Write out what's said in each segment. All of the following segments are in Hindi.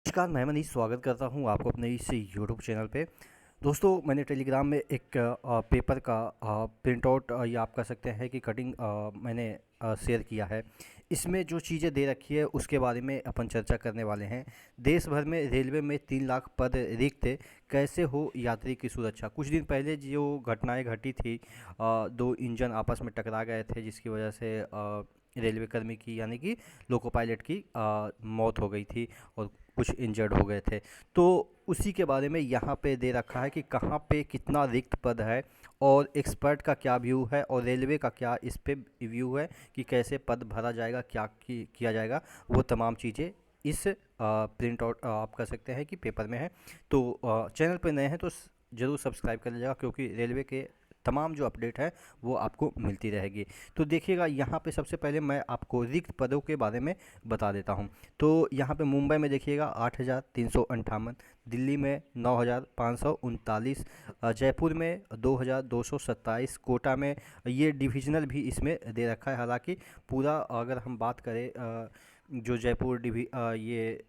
नमस्कार, मैं मनीष स्वागत करता हूँ आपको अपने इस यूट्यूब चैनल पे। दोस्तों, मैंने टेलीग्राम में एक पेपर का प्रिंट आउट या आप कह सकते हैं कि कटिंग मैंने शेयर किया है। इसमें जो चीज़ें दे रखी है उसके बारे में अपन चर्चा करने वाले हैं। देश भर में रेलवे में 3 लाख पद रिक्त थे, कैसे हो यात्री की सुरक्षा। कुछ दिन पहले जो घटनाएं घटी थी, दो इंजन आपस में टकरा गए थे जिसकी वजह से रेलवे कर्मी की यानी कि लोको पायलट की मौत हो गई थी और कुछ इंजर्ड हो गए थे। तो उसी के बारे में यहाँ पे दे रखा है कि कहाँ पे कितना रिक्त पद है और एक्सपर्ट का क्या व्यू है और रेलवे का क्या इस पे व्यू है कि कैसे पद भरा जाएगा, क्या किया जाएगा। वो तमाम चीज़ें इस प्रिंट आउट आप कर सकते हैं कि पेपर में है। तो चैनल पे नए हैं तो ज़रूर सब्सक्राइब कर लीजिएगा, क्योंकि रेलवे के तमाम जो अपडेट है वो आपको मिलती रहेगी। तो देखिएगा, यहाँ पे सबसे पहले मैं आपको रिक्त पदों के बारे में बता देता हूँ। तो यहाँ पे मुंबई में देखिएगा 8,358, दिल्ली में 9,539, जयपुर में 2,227, कोटा में ये डिविजनल भी इसमें दे रखा है। हालांकि पूरा अगर हम बात करें जो जयपुर ये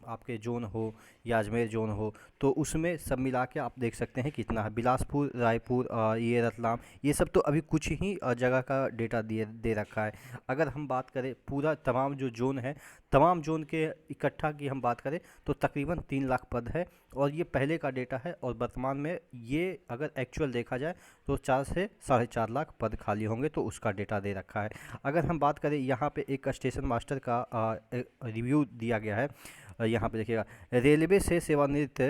आपके जोन हो या अजमेर जोन हो, तो उसमें सब मिला के आप देख सकते हैं कितना है। बिलासपुर, रायपुर, ये रतलाम, ये सब तो अभी कुछ ही जगह का डेटा दे रखा है। अगर हम बात करें पूरा तमाम जो जोन है, तमाम जोन के इकट्ठा की हम बात करें तो तकरीबन 3 लाख पद है। और ये पहले का डेटा है और वर्तमान में ये अगर एक्चुअल देखा जाए तो 4 से 4.5 लाख पद खाली होंगे, तो उसका डेटा दे रखा है। अगर हम बात करें, यहाँ पे एक स्टेशन मास्टर का रिव्यू दिया गया है। यहाँ पे देखिएगा, रेलवे से सेवानिवृत्त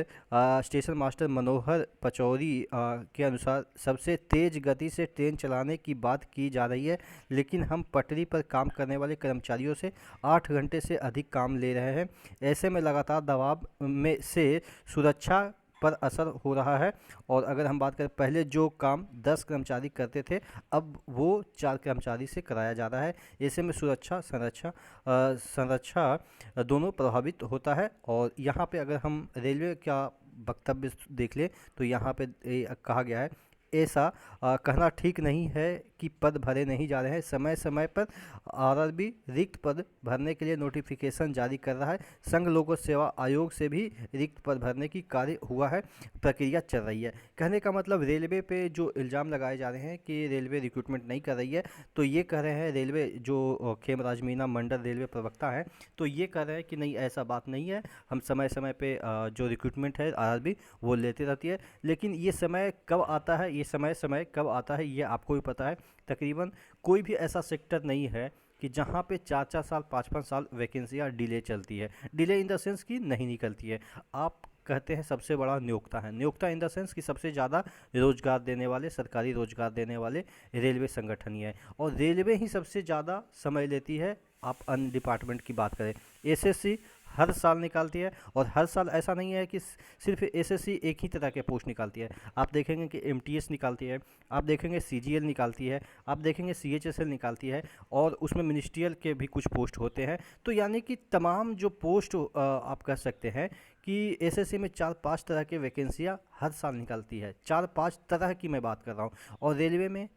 स्टेशन मास्टर मनोहर पचौरी के अनुसार सबसे तेज गति से ट्रेन चलाने की बात की जा रही है, लेकिन हम पटरी पर काम करने वाले कर्मचारियों से 8 घंटे से अधिक काम ले रहे हैं। ऐसे में लगातार दबाव में से सुरक्षा पर असर हो रहा है। और अगर हम बात करें, पहले जो काम 10 कर्मचारी करते थे, अब वो 4 कर्मचारी से कराया जा रहा है। ऐसे में सुरक्षा संरक्षा दोनों प्रभावित होता है। और यहाँ पे अगर हम रेलवे का वक्तव्य देख लें तो यहाँ पे कहा गया है, ऐसा कहना ठीक नहीं है कि पद भरे नहीं जा रहे हैं। समय समय पर आरआरबी रिक्त पद भरने के लिए नोटिफिकेशन जारी कर रहा है। संघ लोक सेवा आयोग से भी रिक्त पद भरने की कार्य हुआ है, प्रक्रिया चल रही है। कहने का मतलब, रेलवे पे जो इल्ज़ाम लगाए जा रहे हैं कि रेलवे रिक्रूटमेंट नहीं कर रही है, तो ये कह रहे हैं रेलवे जो खेमराज मीना मंडल रेलवे प्रवक्ता हैं, तो ये कह रहे हैं कि नहीं, ऐसा बात नहीं है। हम समय समय पे जो रिक्रूटमेंट है आरआरबी वो लेती रहती है। लेकिन ये समय कब आता है, ये समय कब आता है, ये आपको भी पता है। तकरीबन कोई भी ऐसा सेक्टर नहीं है कि जहाँ पे 4 4 साल 5 5 साल वैकेंसियाँ डिले चलती है। डिले इन द सेंस कि नहीं निकलती है। आप कहते हैं सबसे बड़ा नियोक्ता है, नियोक्ता इन द सेंस कि सबसे ज़्यादा रोजगार देने वाले, सरकारी रोजगार देने वाले रेलवे संगठन ही है। और रेलवे ही सबसे ज़्यादा समय लेती है। आप अन्य डिपार्टमेंट की बात करें, एसएससी हर साल निकालती है। और हर साल ऐसा नहीं है कि सिर्फ एसएससी एक ही तरह के पोस्ट निकालती है। आप देखेंगे कि एमटीएस निकालती है, आप देखेंगे सीजीएल निकालती है, आप देखेंगे सीएचएसएल निकालती है, और उसमें मिनिस्ट्रियल के भी कुछ पोस्ट होते हैं। तो यानी कि तमाम जो पोस्ट आप कह सकते हैं कि एसएससी में 4 5 तरह के वैकेंसियाँ हर साल निकलती है। 4 5 तरह की मैं बात कर रहा हूँ। और रेलवे में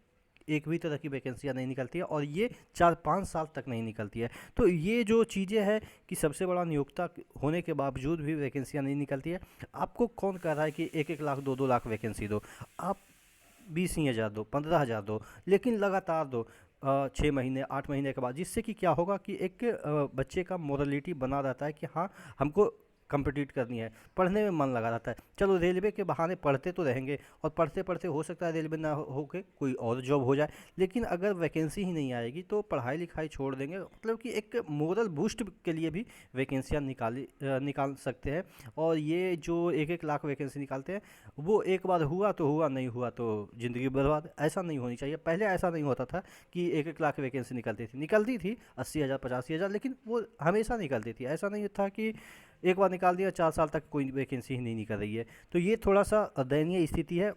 एक भी तरह की वैकेंसियाँ नहीं निकलती है, और ये 4 5 साल तक नहीं निकलती है। तो ये जो चीज़ें हैं कि सबसे बड़ा नियोक्ता होने के बावजूद भी वैकेंसियाँ नहीं निकलती है। आपको कौन कह रहा है कि 1 1 लाख 2 2 लाख वैकेंसी दो? आप 20,000 दो, 15,000 दो, लेकिन लगातार दो 6 महीने 8 महीने के बाद, जिससे कि क्या होगा कि एक बच्चे का मोरलिटी बना रहता है कि हाँ, हमको कम्पिटिट करनी है, पढ़ने में मन लगा रहता है। चलो, रेलवे के बहाने पढ़ते तो रहेंगे, और पढ़ते पढ़ते हो सकता है रेलवे ना हो के कोई और जॉब हो जाए। लेकिन अगर वैकेंसी ही नहीं आएगी तो पढ़ाई लिखाई छोड़ देंगे। मतलब कि एक मोरल बूस्ट के लिए भी वैकेंसियाँ निकाल सकते हैं। और ये जो 1 1 लाख वैकेंसी निकालते हैं, वो एक बार हुआ तो हुआ, नहीं हुआ तो ज़िंदगी बर्बाद। ऐसा नहीं होनी चाहिए। पहले ऐसा नहीं होता था कि 1 1 लाख वैकेंसी निकलती थी 80,000 85,000, लेकिन वो हमेशा निकलती थी। ऐसा नहीं था कि एक बार निकाल दिया 4 साल तक कोई वैकेंसी ही नहीं निकल रही है। तो ये थोड़ा सा दयनीय स्थिति है।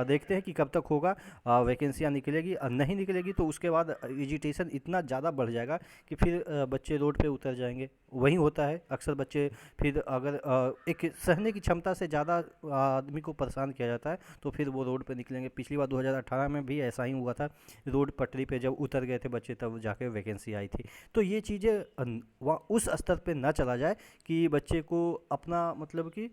देखते हैं कि कब तक होगा, वैकेंसियाँ निकलेगी। नहीं निकलेगी तो उसके बाद एजिटेशन इतना ज़्यादा बढ़ जाएगा कि फिर बच्चे रोड पे उतर जाएंगे। वही होता है अक्सर, बच्चे फिर अगर एक सहने की क्षमता से ज़्यादा आदमी को परेशान किया जाता है तो फिर वो रोड पे निकलेंगे। पिछली बार 2018 में भी ऐसा ही हुआ था। रोड पटरी पे जब उतर गए थे बच्चे, तब जाके वैकेंसी आई थी। तो ये चीज़ें उस स्तर पे ना चला जाए कि बच्चे बच्चे को अपना मतलब कि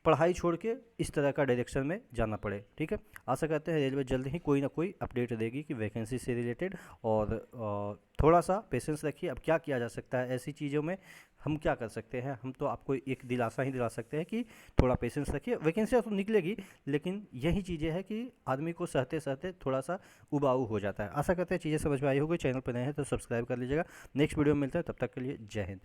पढ़ाई छोड़ के इस तरह का डायरेक्शन में जाना पड़े। ठीक है, आशा करते हैं रेलवे जल्द ही कोई ना कोई अपडेट देगी कि वैकेंसी से रिलेटेड। और थोड़ा सा पेशेंस रखिए। अब क्या किया जा सकता है ऐसी चीज़ों में, हम क्या कर सकते हैं? हम तो आपको एक दिलासा ही दिला सकते हैं कि थोड़ा पेशेंस रखिए, वैकेंसी तो निकलेगी, लेकिन यही चीज़ें हैं कि आदमी को सहते सहते थोड़ा सा उबाऊ हो जाता है। आशा करते हैं चीज़ें समझ में आई होगी। चैनल पर नए हैं तो सब्सक्राइब कर लीजिएगा। नेक्स्ट वीडियो में मिलते हैं, तब तक के लिए जय हिंद।